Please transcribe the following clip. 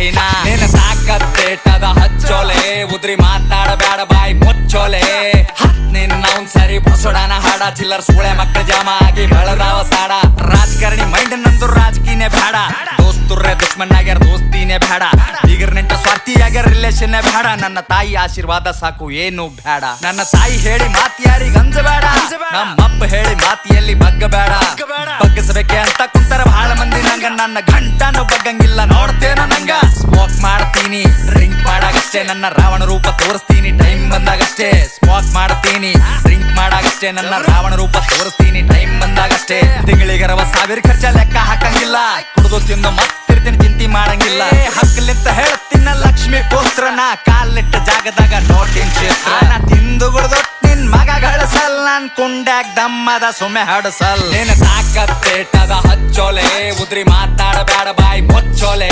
ಗಾಡಿನ ನಿನ್ನ ತಾಕತ್ತೇಟದ ಹಚ್ಚೋಲೆ ಉದ್ರಿ ಮಾತಾಡಬೇಡ ಬಾಯಿ ಮುಚ್ಚೋಲೆ ನಿನ್ನ ಅವ್ನ್ ಸರಿ ಬಸೋಡನ ಹಾಡ ಚಿಲ್ಲರ್ ಸೂಳೆ ಮಕ್ಕಳ ಜಾಮ ಆಗಿ ಬೆಳದಾವ ಸಾಡ ರಾಜಕಾರಣಿ ಮೈಂಡ್ ನಂದು ರಾಜಕೀಯನೇ ಬೇಡ ದೋಸ್ತುರ್ರೆ ದುಶ್ಮನ್ ಆಗ್ಯಾರ ದೋಸ್ತಿನೇ ಬೇಡ ಬೀಗರ್ ನೆಂಟ ಸ್ವಾರ್ಥಿ ಆಗ್ಯಾರ ರಿಲೇಷನ್ ಬೇಡ ನನ್ನ ತಾಯಿ ಆಶೀರ್ವಾದ ಸಾಕು ಏನು ಬೇಡ ನನ್ನ ತಾಯಿ ಹೇಳಿ ಮಾತಿ ಯಾರಿಗ ಅಂಜಬೇಡ ನಮ್ಮಪ್ಪ ಹೇಳಿ ಮಾತಿಯಲ್ಲಿ ಬಗ್ಗಬೇಡ ಬಗ್ಗಿಸಬೇಕೆ ಅಂತ ಕುಂತರ ಬಹಳ ಮಂದಿ ನಂಗ ನನ್ನ ಗಂಟನು ಬಗ್ಗಂಗಿಲ್ಲ ನೋಡ್ತೇನ ನಂಗ ಸ್ಮೋಕ್ ಮಾಡ್ತೀನಿ ಡ್ರಿಂಕ್ ಮಾಡಾಗಷ್ಟೇ ನನ್ನ ರಾವಣ ರೂಪ ತೋರಿಸ್ತೀನಿ ಟೈಮ್ ಬಂದಾಗಷ್ಟೇ ಸ್ಮೋಕ್ ಮಾಡ್ತೀನಿ ಡ್ರಿಂಕ್ ಮಾಡಾಗಷ್ಟೇ ನನ್ನ ರಾವಣ ರೂಪ ತೋರಿಸ್ತೀನಿ ಟೈಮ್ ಬಂದಾಗಷ್ಟೇ ತಿಂಗಳಿಗರವ ಸಾವಿರ ಖರ್ಚ ಲೆಕ್ಕ ಹಾಕಂಗಿಲ್ಲ ಕುಡಿದು ತಿಂದು ಮತ್ತಿರ್ತೀನಿ ಚಿಂತೆ ಮಾಡಂಗಿಲ್ಲ ಹಕ್ಕಲಿಂತ ಹೇಳ್ತೀನ ಲಕ್ಷ್ಮಿ ಪುತ್ರನ ಕಾಲಿಟ್ಟ ಜಾಗದಾಗ ನೋಟಿನ್ ಕ್ಷೇತ್ರ ನಾ ತಿಂದು ಗುಡ್ದು ನಿನ್ ಮಗ ಗಳಿಸಲ್ ನನ್ ಕುಂಡ್ಯಾಗ ದಮ್ಮದ ಸುಮ್ಮೆ ಹಡಸಲ್ ನಿನ್ನ ತಾಕತ್ತೇಟದ ಹಚ್ಚೋಲೆ ಉದ್ರಿ ಮಾತಾಡಬೇಡ ಬಾಯಿ ಮುಚ್ಚೋಲೆ